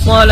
السلام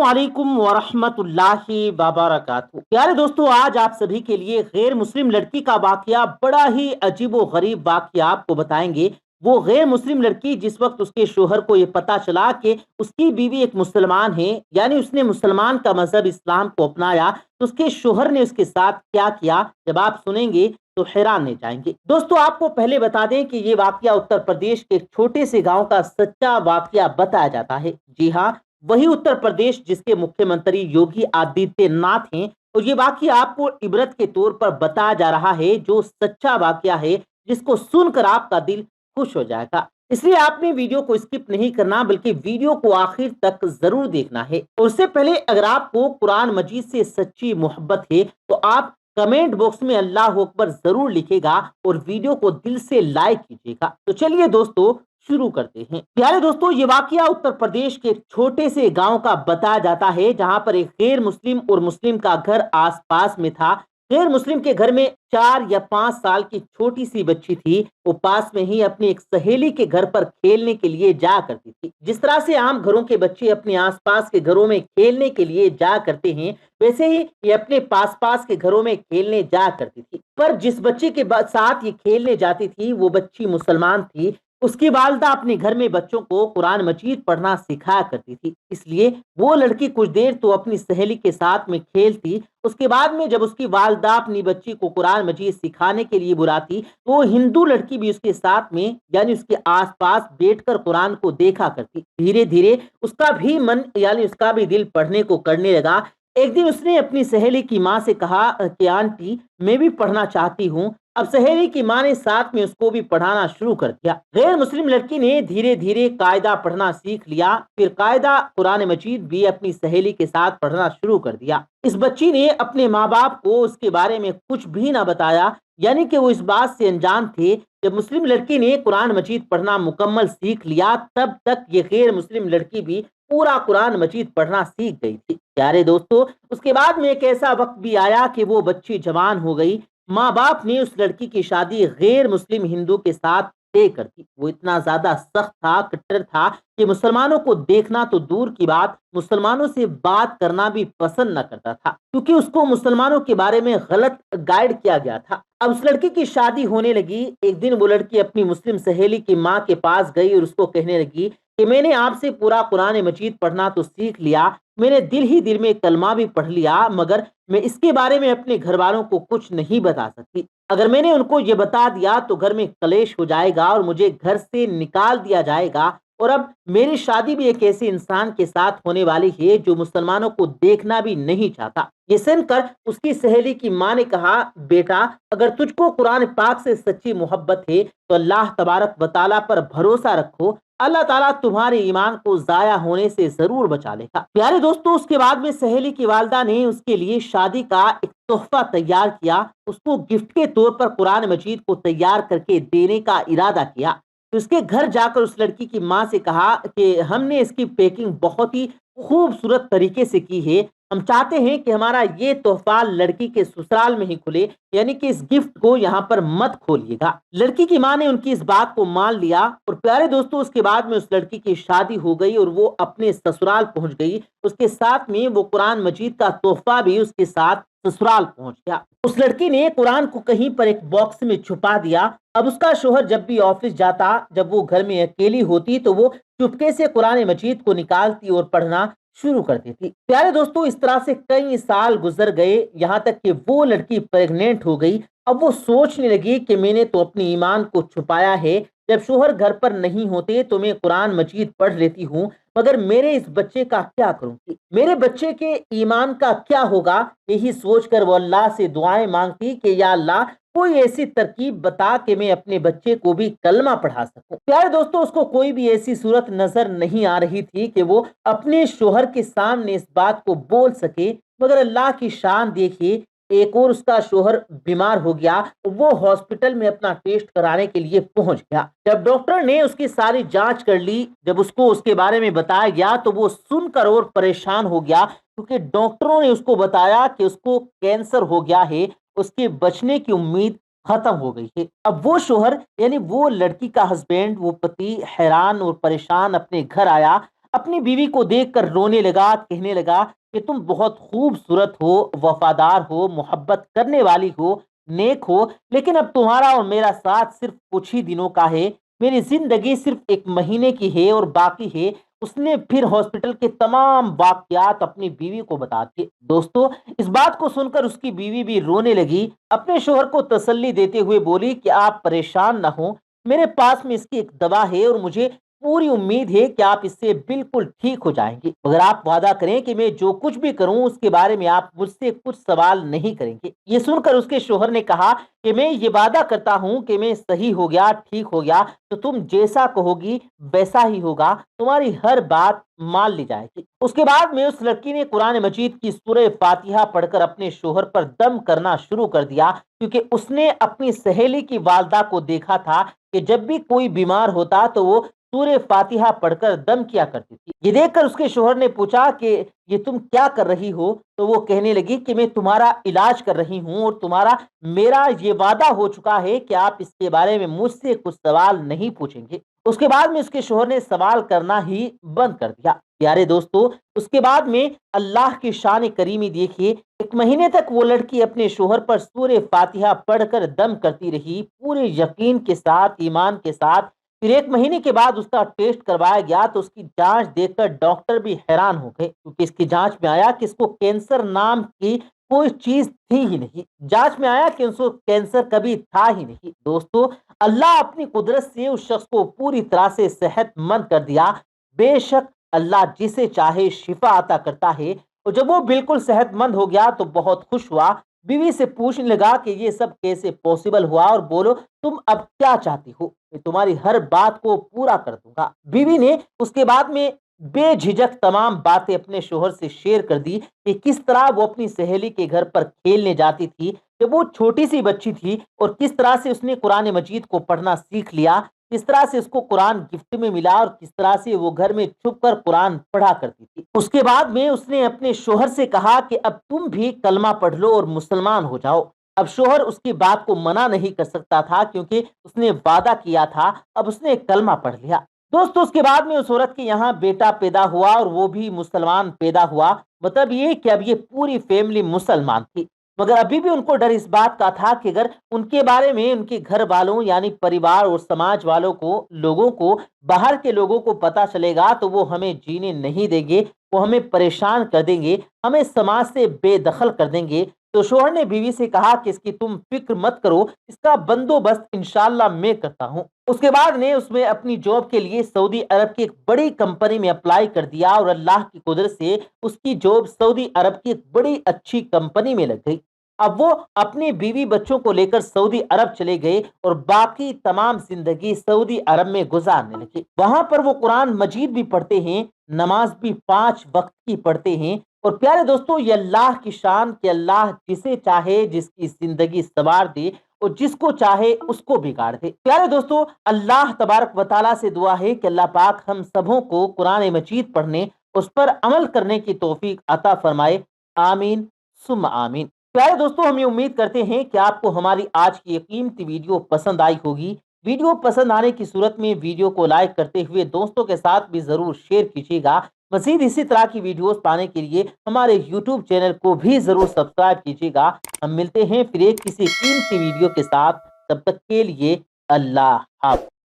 علیکم ورحمۃ اللہ وبرکاتہ۔ پیارے دوستو، آج آپ سبھی کے لیے غیر مسلم لڑکی کا واقعہ، بڑا ہی عجیب و غریب واقعہ آپ کو بتائیں گے۔ وہ غیر مسلم لڑکی جس وقت اس کے شوہر کو یہ پتا چلا کہ اس کی بیوی ایک مسلمان ہے، یعنی اس نے مسلمان کا مذہب اسلام کو اپنایا، تو اس کے شوہر نے اس کے ساتھ کیا کیا، جب آپ سنیں گے تو حیران رہ جائیں گے۔ دوستو، آپ کو پہلے بتا دیں کہ یہ واقعہ اتر پردیش کے ایک چھوٹے سے گاؤں کا سچا واقعہ بتایا جاتا ہے۔ جی ہاں، وہی اتر پردیش جس کے مکھیہ منتری یوگی آدتیہ ناتھ ہیں، اور یہ واقعہ آپ کو عبرت کے طور پر بتایا جا رہا ہے، جو سچا واقعہ ہے، جس کو سن کر آپ کا دل خوش ہو جائے گا۔ اس لیے آپ نے ویڈیو کو اسکپ نہیں کرنا، بلکہ ویڈیو کو آخر تک ضرور دیکھنا ہے۔ اور اس سے پہلے اگر آپ کو قرآن مجید سے سچی محبت ہے تو آپ کمنٹ باکس میں اللہ اکبر ضرور لکھے گا اور ویڈیو کو دل سے لائک کیجیے گا۔ تو چلیے دوستو، شروع کرتے ہیں۔ پیارے دوستو، یہ واقعہ اتر پردیش کے ایک چھوٹے سے گاؤں کا بتایا جاتا ہے، جہاں پر ایک غیر مسلم اور مسلم کا گھر آس پاس میں تھا۔ غیر مسلم کے گھر میں 4 یا 5 سال کی چھوٹی سی بچی تھی۔ وہ پاس میں ہی اپنی ایک سہیلی کے گھر پر کھیلنے کے لیے جا کرتی تھی۔ جس طرح سے عام گھروں کے بچے اپنے آس پاس کے گھروں میں کھیلنے کے لیے جا کرتے ہیں، ویسے ہی یہ اپنے پاس کے گھروں میں کھیلنے جا کرتی تھی۔ پر جس بچے کے ساتھ یہ کھیلنے جاتی تھی، وہ بچی مسلمان تھی۔ اس کی والدہ اپنے گھر میں بچوں کو قرآن مجید پڑھنا سکھایا کرتی تھی، اس لیے وہ لڑکی کچھ دیر تو اپنی سہیلی کے ساتھ میں کھیلتی۔ اس کے بعد میں جب اس کی والدہ اپنی بچی کو قرآن مجید سکھانے کے لیے بلاتی، تو وہ ہندو لڑکی بھی اس کے ساتھ میں، یعنی اس کے آس پاس بیٹھ کر قرآن کو دیکھا کرتی۔ دھیرے دھیرے اس کا بھی من، یعنی اس کا بھی دل پڑھنے کو کرنے لگا۔ ایک دن اس نے اپنی سہیلی کی ماں سے کہا کہ آنٹی، میں بھی پڑھنا چاہتی ہوں۔ اب سہیلی کی ماں نے ساتھ میں اس کو بھی پڑھانا شروع کر دیا۔ غیر مسلم لڑکی نے دھیرے دھیرے قاعدہ پڑھنا سیکھ لیا، پھر قاعدہ قرآن مجید بھی اپنی سہیلی کے ساتھ پڑھنا شروع کر دیا۔ اس بچی نے اپنے ماں باپ کو اس کے بارے میں کچھ بھی نہ بتایا، یعنی کہ وہ اس بات سے انجان تھے۔ جب مسلم لڑکی نے قرآن مجید پڑھنا مکمل سیکھ لیا، تب تک یہ غیر مسلم لڑکی بھی پورا قرآن مجید پڑھنا سیکھ گئی تھی۔ پیارے دوستو، اس کے بعد میں ایک ایسا وقت بھی آیا کہ وہ بچی جوان ہو گئی۔ ماں باپ نے اس لڑکی کی شادی غیر مسلم ہندو کے ساتھ طے کر دی۔ وہ اتنا زیادہ سخت تھا، کٹر تھا، کہ مسلمانوں کو دیکھنا تو دور کی بات، مسلمانوں سے بات کرنا بھی پسند نہ کرتا تھا، کیونکہ اس کو مسلمانوں کے بارے میں غلط گائیڈ کیا گیا تھا۔ اب اس لڑکی کی شادی ہونے لگی۔ ایک دن وہ لڑکی اپنی مسلم سہیلی کی ماں کے پاس گئی اور اس کو کہنے لگی کہ میں نے آپ سے پورا قرآن مجید پڑھنا تو سیکھ لیا، میں نے دل ہی دل میں کلمہ بھی پڑھ لیا، مگر میں اس کے بارے میں اپنے گھر والوں کو کچھ نہیں بتا سکتی۔ اگر میں نے ان کو یہ بتا دیا تو گھر میں کلیش ہو جائے گا اور مجھے گھر سے نکال دیا جائے گا، اور اب میری شادی بھی ایک ایسے انسان کے ساتھ ہونے والی ہے جو مسلمانوں کو دیکھنا بھی نہیں چاہتا۔ یہ سن کر اس کی سہیلی کی ماں نے کہا، بیٹا، اگر تجھ کو قرآن پاک سے سچی محبت ہے تو اللہ تبارک و تعالیٰ پر بھروسہ رکھو، اللہ تعالیٰ تمہارے ایمان کو ضائع ہونے سے ضرور بچا لے گا۔ پیارے دوستو، اس کے بعد میں سہیلی کی والدہ نے اس کے لیے شادی کا ایک تحفہ تیار کیا۔ اس کو گفٹ کے طور پر قرآن مجید کو تیار کر کے دینے کا ارادہ کیا۔ تو اس کے گھر جا کر اس لڑکی کی ماں سے کہا کہ ہم نے اس کی پیکنگ بہت ہی خوبصورت طریقے سے کی ہے، ہم چاہتے ہیں کہ ہمارا یہ تحفہ لڑکی کے سسرال میں ہی کھلے، یعنی کہ اس گفٹ کو یہاں پر مت کھولیے گا۔ لڑکی کی ماں نے ان کی اس بات کو مان لیا، اور پیارے دوستو، اس کے بعد میں اس لڑکی کی شادی ہو گئی اور وہ اپنے سسرال پہنچ گئی۔ اس کے ساتھ میں وہ قرآن مجید کا تحفہ بھی اس کے ساتھ سسرال پہنچ گیا۔ اس لڑکی نے قرآن کو کہیں پر ایک باکس میں چھپا دیا۔ اب اس کا شوہر جب بھی آفس جاتا، جب وہ گھر میں اکیلی ہوتی، تو وہ چپکے سے قرآن مجید کو نکالتی اور پڑھنا شروع کر دیتی۔ پیارے دوستو، اس طرح سے کئی سال گزر گئے، یہاں تک کہ وہ لڑکی پیگنینٹ ہو گئی۔ اب وہ سوچنے لگی کہ میں نے تو اپنی ایمان کو چھپایا ہے، جب شوہر گھر پر نہیں ہوتے تو میں قرآن مجید پڑھ لیتی ہوں، مگر میرے اس بچے کا کیا کروں گی، میرے بچے کے ایمان کا کیا ہوگا؟ یہی سوچ کر وہ اللہ سے دعائیں مانگتی کہ یا اللہ، کوئی ایسی ترکیب بتا کہ میں اپنے بچے کو بھی کلمہ پڑھا سکوں۔ پیارے دوستو، اس کو کوئی بھی ایسی صورت نظر نہیں آ رہی تھی کہ وہ اپنے شوہر کے سامنے اس بات کو بول سکے، مگر اللہ کی شان دیکھیے، ایک اور اس کا شوہر بیمار ہو گیا، وہ ہاسپٹل میں اپنا ٹیسٹ کرانے کے لیے پہنچ گیا۔ جب ڈاکٹر نے اس کی ساری جانچ کر لی، جب اس کو اس کے بارے میں بتایا گیا تو وہ سن کر اور پریشان ہو گیا، کیونکہ ڈاکٹروں نے اس کو بتایا کہ اس کو کینسر ہو گیا ہے، اس کے بچنے کی امید ختم ہو گئی ہے۔ اب وہ شوہر یعنی وہ لڑکی کا ہسبینڈ، وہ پتی حیران اور پریشان اپنے گھر آیا، اپنی بیوی کو دیکھ کر رونے لگا، کہنے لگا کہ تم بہت خوبصورت ہو، وفادار ہو، محبت کرنے والی ہو، نیک ہو، لیکن اب تمہارا اور میرا ساتھ صرف کچھ ہی دنوں کا ہے، میری زندگی صرف 1 مہینے کی ہے اور باقی ہے۔ اس نے پھر ہاسپٹل کے تمام واقعات اپنی بیوی کو بتا دیے۔ دوستو، اس بات کو سن کر اس کی بیوی بھی رونے لگی، اپنے شوہر کو تسلی دیتے ہوئے بولی کہ آپ پریشان نہ ہوں، میرے پاس میں اس کی ایک دوا ہے اور مجھے پوری امید ہے کہ آپ اس سے بالکل ٹھیک ہو جائیں گے، مگر آپ وعدہ کریں کہ میں جو کچھ بھی کروں اس کے بارے میں آپ مجھ سے کچھ سوال نہیں کریں گے۔ یہ سن کر اس کے شوہر نے کہا کہ میں یہ وعدہ کرتا ہوں کہ میں صحیح ہو گیا، ٹھیک ہو گیا تو تم جیسا کہو گی ویسا ہی ہوگا، تمہاری ہر بات مان لی جائے گی۔ اس کے بعد میں اس لڑکی نے قرآن مجید کی سورہ فاتحہ پڑھ کر اپنے شوہر پر دم کرنا شروع کر دیا، کیونکہ اس نے اپنی سہیلی کی والدہ کو دیکھا تھا کہ جب بھی کوئی بیمار ہوتا تو وہ سورہ فاتحہ پڑھ کر دم کیا کرتی تھی۔ یہ دیکھ کر اس کے شوہر نے پوچھا کہ یہ تم کیا کر رہی ہو؟ تو وہ کہنے لگی کہ میں تمہارا علاج کر رہی ہوں اور میرا یہ وعدہ ہو چکا ہے کہ آپ اس کے بارے میں مجھ سے کچھ سوال نہیں پوچھیں گے۔ اس کے بعد میں اس کے شوہر نے سوال کرنا ہی بند کر دیا۔ پیارے دوستو، اس کے بعد میں اللہ کی شان کریمی دیکھیے، 1 مہینے تک وہ لڑکی اپنے شوہر پر سورہ فاتحہ پڑھ کر دم کرتی رہی، پورے یقین کے ساتھ، ایمان کے ساتھ۔ پھر 1 مہینے کے بعد اس کا ٹیسٹ کروایا گیا تو اس کی جانچ دیکھ کر ڈاکٹر بھی حیران ہو گئے، کیونکہ اس کی جانچ میں آیا کہ اس کو کینسر نام کی کوئی چیز تھی ہی نہیں۔ جانچ میں آیا کہ اس کو کینسر کبھی تھا ہی نہیں۔ دوستو، اللہ اپنی قدرت سے اس شخص کو پوری طرح سے صحت مند کر دیا۔ بے شک اللہ جسے چاہے شفا عطا کرتا ہے، اور جب وہ بالکل صحت مند ہو گیا تو بہت خوش ہوا، بیوی سے پوچھنے لگا کہ یہ سب کیسے پاسبل ہوا اور بولو تم اب کیا چاہتی ہو، میں تمہاری ہر بات کو پورا کر دوں گا۔ بیوی نے اس کے بعد میں بے جھجک تمام باتیں اپنے شوہر سے شیئر کر دی کہ کس طرح وہ اپنی سہیلی کے گھر پر کھیلنے جاتی تھی جب وہ چھوٹی سی بچی تھی، اور کس طرح سے اس نے قرآن مجید کو پڑھنا سیکھ لیا، کس طرح سے اس کو قرآن گفٹ میں ملا اور کس طرح سے وہ گھر میں چھپ کر قرآن پڑھا کرتی تھی۔ اس کے بعد میں اس نے اپنے شوہر سے کہا کہ اب تم بھی کلمہ پڑھ لو اور مسلمان ہو جاؤ۔ اب شوہر اس کی بات کو منع نہیں کر سکتا تھا، کیونکہ اس نے وعدہ کیا تھا، اب اس نے کلمہ پڑھ لیا۔ دوستو، اس کے بعد میں اس عورت کے یہاں بیٹا پیدا ہوا اور وہ بھی مسلمان پیدا ہوا، مطلب یہ کہ اب یہ پوری فیملی مسلمان تھی، مگر ابھی بھی ان کو ڈر اس بات کا تھا کہ اگر ان کے بارے میں ان کے گھر والوں یعنی پریوار اور سماج والوں کو، لوگوں کو، باہر کے لوگوں کو پتا چلے گا تو وہ ہمیں جینے نہیں دیں گے، وہ ہمیں پریشان کر دیں گے، ہمیں سماج سے بے دخل کر دیں گے۔ تو شوہر نے بیوی سے کہا کہ اس کی تم فکر مت کرو، اس کا بندوبست انشاءاللہ میں کرتا ہوں۔ اس کے بعد نے اس میں اپنی جاب کے لیے سعودی عرب کی ایک بڑی کمپنی میں اپلائی کر دیا، اور اللہ کی قدرت سے اس کی جاب سعودی عرب کی ایک بڑی اچھی کمپنی میں لگ گئی۔ اب وہ اپنی بیوی بچوں کو لے کر سعودی عرب چلے گئے اور باقی تمام زندگی سعودی عرب میں گزارنے لگے۔ وہاں پر وہ قرآن مجید بھی پڑھتے ہیں، نماز بھی 5 وقت کی پڑھتے ہیں۔ اور پیارے دوستو، یہ اللہ کی شان کہ اللہ جسے چاہے جس کی زندگی سنوار دے اور جس کو چاہے اس کو بگاڑ دے۔ پیارے دوستو، اللہ تبارک و تعالیٰ سے دعا ہے کہ اللہ پاک ہم سبوں کو قرآن مجید پڑھنے، اس پر عمل کرنے کی توفیق عطا فرمائے۔ آمین ثم آمین۔ پیارے دوستو، ہم یہ امید کرتے ہیں کہ آپ کو ہماری آج کی یہ قیمتی ویڈیو پسند آئی ہوگی۔ ویڈیو پسند آنے کی صورت میں ویڈیو کو لائک کرتے ہوئے دوستوں کے ساتھ بھی ضرور شیئر کیجیے گا۔ مزید اسی طرح کی ویڈیوز پانے کے لیے ہمارے یوٹیوب چینل کو بھی ضرور سبسکرائب کیجیے گا۔ ہم ملتے ہیں پھر ایک کسی قیمتی ویڈیو کے ساتھ، تب تک کے لیے اللہ حافظ۔